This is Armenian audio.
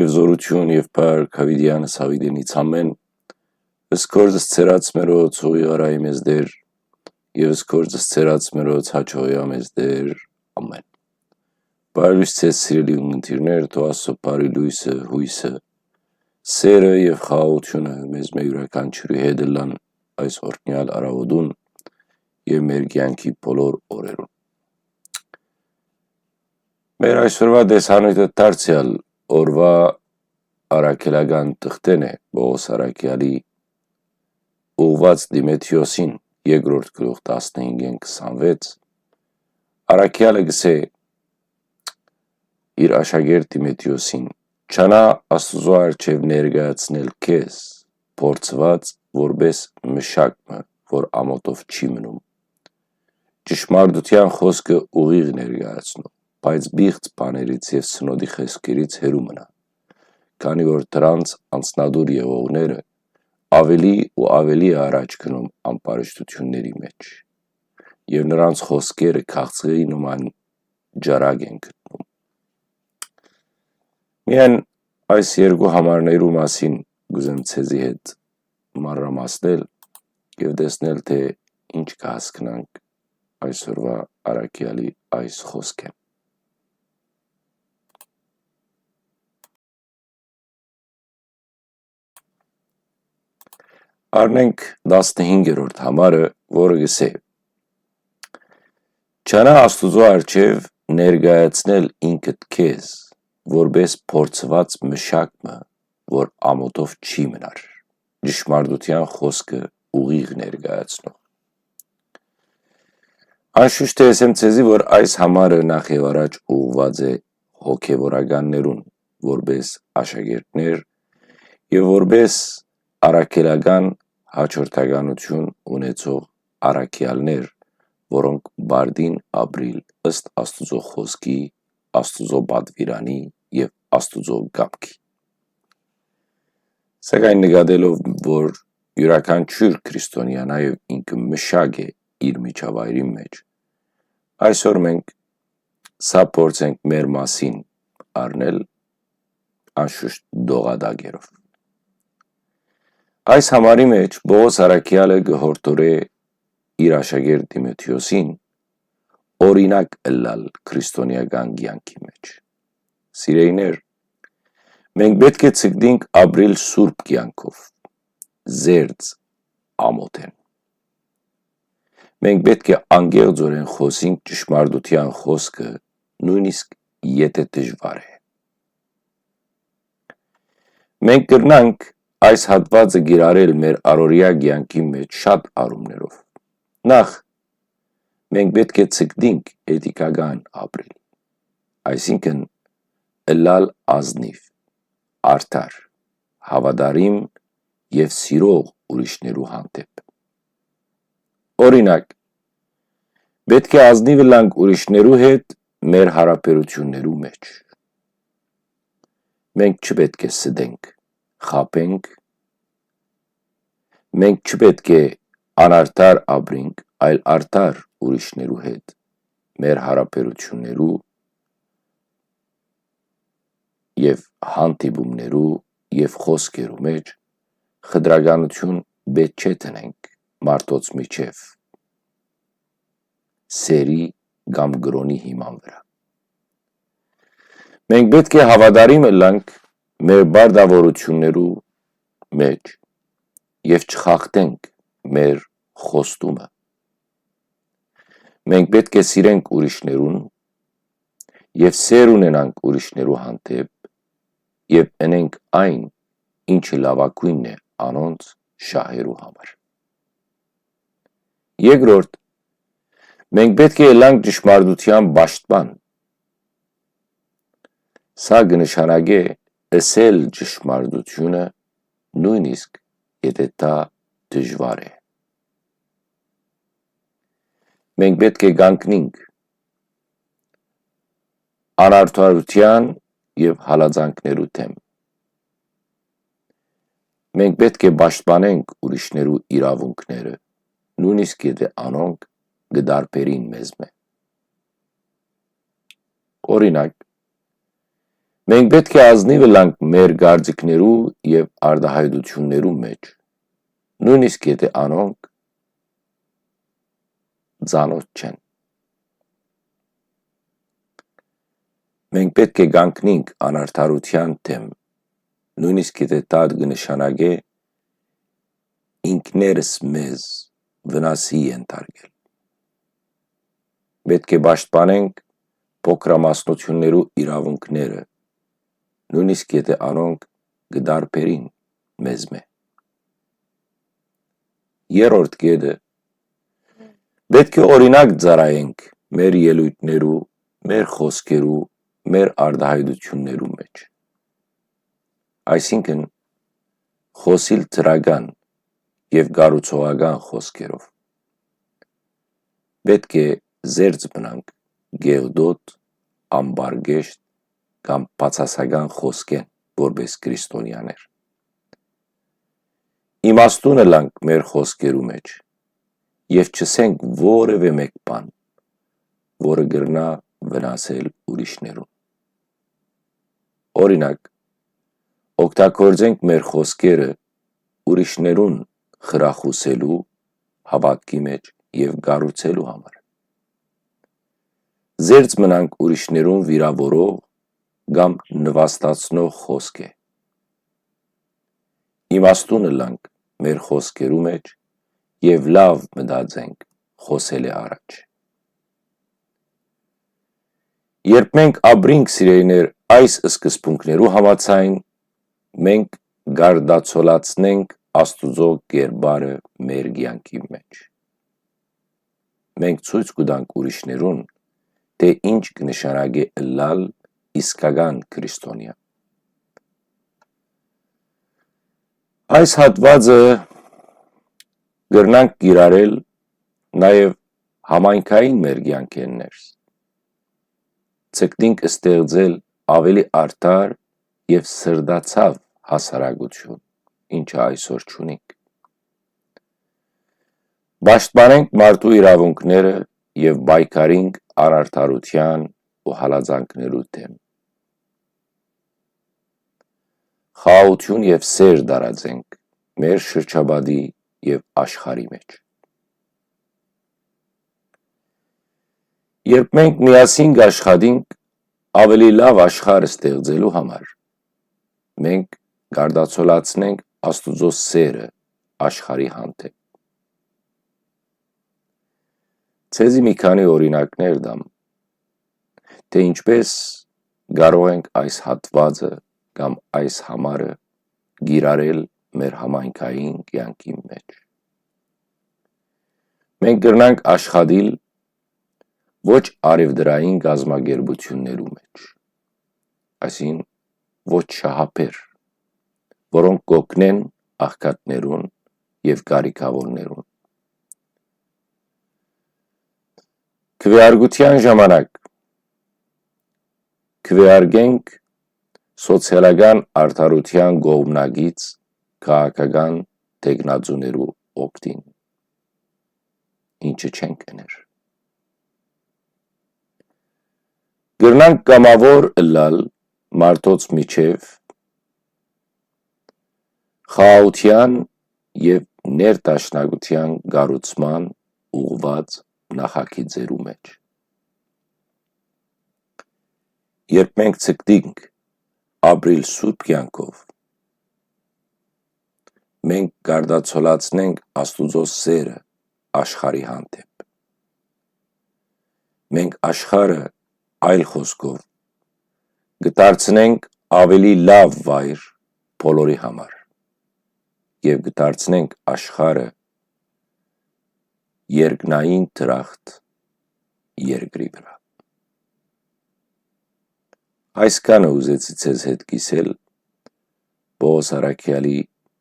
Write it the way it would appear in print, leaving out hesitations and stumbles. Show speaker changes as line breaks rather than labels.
Եվ զորություն եւ փառք հավիտյանս հավիտենից ամեն Սկորձս ցերած մերոց հույարայ մեզ դեր եւ սկորձս ցերած մերոց հաճոյա մեզ դեր ամեն Բարույս ցես սիրելի ունգընտիրներ թող Աստծո բարի լույսը հույսը սերը եւ խաղաղությունը մեզ մեր յուրաքանչյուրի հետ լան այս օրհնյալ արավոտուն եւ մեր կյանքի բոլոր օրերուն Մեր այսօրվա դեսանույթը դարձյալ օրվա առաքելական տխտեն է Պողոս առաքյալի ուղված Դիմեթրիոսին երկրորդ գլուխ 15-26 առաքյալը գսե իր աշակերտ Դիմեթրիոսին չանա Աստծո առջև ներկայացնել քեզ փորձված որպես մշակը որ ամոթով չի մնում ճշմարտության խոսքը ուղիղ ներկայացնում բայց բիղծ բաներից եւ սնոդի խոսքերից հեռու մնա քանի որ դրանց անցնադուր եղողները ավելի ու ավելի առաջ գնում անպարեշտությունների մեջ եւ նրանց խոսքերը քաղցրի նման ջարագ են գտնում Միայն այս երկու համարներու մասին գուզեմ ցեզի հետ մանրամասնել եւ տեսնել թե ինչ կհասկանանք այսօրվա առաքյալի այս խոսքեն Առնենք 15-րդ համարը, որը գսե Չանա Աստուծո առջև ներկայացնել ինքդ քեզ, որպես փորձված մշակը, որ ամոթով չի մնար, ճշմարտության խոսքը ուղիղ ներկայացնող Անշուշտ է ասեմ ցեզի, որ այս համարը նախ եւ առաջ ուղղված է հոգեվորականներուն, որպես աշակերտներ եւ որպես առաքելական հաջորդականություն ունեցող առաքյալներ, որոնք բարդին ապրիլ ըստ Աստուծո խոսքի, Աստուծո պատվիրանի եւ Աստուծո կամքի։ Սակայն նկատելով, որ յուրաքանչյուր քրիստոնյա նաեւ ինքը մշակ է իր միջավայրի մեջ, այսօր մենք սա փորձենք մեր մասին առնել անշուշտ դողադագերով։ Այս համարի մեջ Պողոս առաքյալը գհորդորե իր աշակերտ Դիմեթրիոսին օրինակ ըլլալ քրիստոնեական կյանքի մեջ։ Սիրելիներ, մենք պետք է ցկտենք ապրիլ սուրբ կյանքով, զերծ ամոթեն։ Մենք պետք է անգեղձորեն խոսենք ճշմարտության խոսքը, նույնիսկ եթե դժվար է։ Մենք կրնանք այս հատվածը գիրարել մեր առօրյա կյանքի մեջ շատ առումներով։ Նախ, մենք պետք է ցկտենք էթիկական ապրել, այսինքն ըլլալ ազնիվ, արդար, հավատարիմ եւ սիրող ուրիշներու հանդեպ։ Օրինակ, պետք է ազնիվ լանք ուրիշներու հետ մեր հարաբերություններու մեջ։ Մենք չպետք է սդենք, խաբենք, մենք չպետք է անարդար ապրենք, այլ արդար ուրիշներու հետ մեր հարաբերություններու եւ հանդիպումներու եւ խոսքերու մեջ խտրականություն պետք չէ տնենք մարդոց միջև սերի կամ գրոնի հիման վրա։ Մենք պետք է հավատարիմ լանք մեր բարդավորություններու մեջ եւ չխախտենք մեր խոստումը։ Մենք պետք է սիրենք ուրիշներուն եւ սեր ունենանք ուրիշներու հանդեպ եւ ընենք այն, ինչը լավագույնն է անոնց շահերու համար։ Երկրորդ, մենք պետք է լանք ճշմարտության պաշտպան։ Սա կնշանակե ըսել ճշմարտությունը, նույնիսկ եթե դա դժվար է։ Մենք պետք է կանգնենք անարդարության եւ հալածանքներու դեմ։ Մենք պետք է պաշտպանենք ուրիշներու իրավունքները, նույնիսկ եթե անոնք կդարբերին մեզ։ Օրինակ, Մենք պետք է ազնիվ լինենք մեր գործիքներու եւ արտահայտություններու մեջ, նույնիսկ եթե անոնք ծանոթ չեն։ Մենք պետք է գանքնենք անարդարության դեմ, նույնիսկ եթե դա կնշանակե ինքներս մեզ վնասի ենթարկել։ Պետք է պաշտպանենք փոքրամասնություններու իրավունքները, նույնիսկ եթե անոնք կդարբերին մեզ մե։ Երրորդ կետը պետք է օրինակ ծառայենք մեր ելույթներու, մեր խոսքերու, մեր արտահայտություններու մեջ։ Այսինքն խոսիլ դրական եւ գառուցողական խոսքերով։ Պետք է զերծ մնանք գեղդոտ, ամբարգեշտ կամ բացասական խոսքեն, որպես քրիստոնյաներ։ Իմաստուն լանք մեր խոսքերու մեջ եւ չսենք որևէ մեկ բան, որը գրնա վնասել ուրիշներուն։ Օրինակ, օգտագործենք մեր խոսքերը ուրիշներուն խրախուսելու, հավատքի մեջ եւ գառուցելու համար։ Զերծ մնանք ուրիշներուն վիրավորող կամ նվաստացնող խոսք է։ Իմաստուն լանք մեր խոսքերու մեջ եւ լավ մտածենք խոսելը առաջ։ Երբ մենք ապրենք սիրելիներ այս սկզբունքներու համաձայն, մենք գարդացոլացնենք Աստուծո կերպարը մեր կյանքի մեջ։ Մենք ցույց կտանք ուրիշներուն, թե ինչ կնշանակե լալ իսկական քրիստոնյա։ Այս հատվածը գրնանք կիրառել նաև համայնքային մեր կյանքերներս։ Ցկտինք ստեղծել ավելի արդար եւ սրդացավ հասարակություն, ինչը այսօր չունենք։ Պաշտպանենք մարդու իրավունքները եւ պայքարենք անարդարության ու հալածանքներու դեմ։ Խաղաղություն եւ սեր տարածենք մեր շրջապատի եւ աշխարհի մեջ։ Երբ մենք միասին աշխատենք ավելի լավ աշխարհ ստեղծելու համար, մենք գարդացոլացնենք Աստուծո սերը աշխարհի հանդեպ։ Ցեզի մի քանի օրինակներ դամ, թե ինչպես կարող ենք այս հատվածը կամ այս համարը գիրառել մեր համայնքային կյանքի մեջ։ Մենք կրնանք աշխատել ոչ արևդրային գազագերբություններու մեջ, այսին ոչ շահապեր, որոնք կօգնեն աղքատներուն եւ կարիքավորներուն։ Քվեարկության ժամանակ քվեարկենք սոցիալական արդարության կողմնակից քաղաքական տեխնացուներու օգտին, ինչը չենք կներ։ Գրնանք կամավոր լալ մարդոց միջև խաղաղության եւ ներդաշնակության գառուցման ուղղված նախագիծերու մեջ։ Երբ մենք ցկտինք ապրիլ սուրբ կյանքով, մենք գարդացոլացնենք Աստուծո սերը աշխարհի հանդեպ։ Մենք աշխարհը այլ խոսքով կդարձնենք ավելի լավ վայր բոլորի համար եւ կդարձնենք աշխարհը երկնային դրախտ երկրի վրա։ Այս կանը ուզեցի ցեզ հետ կիսել Պողոս Առաքյալի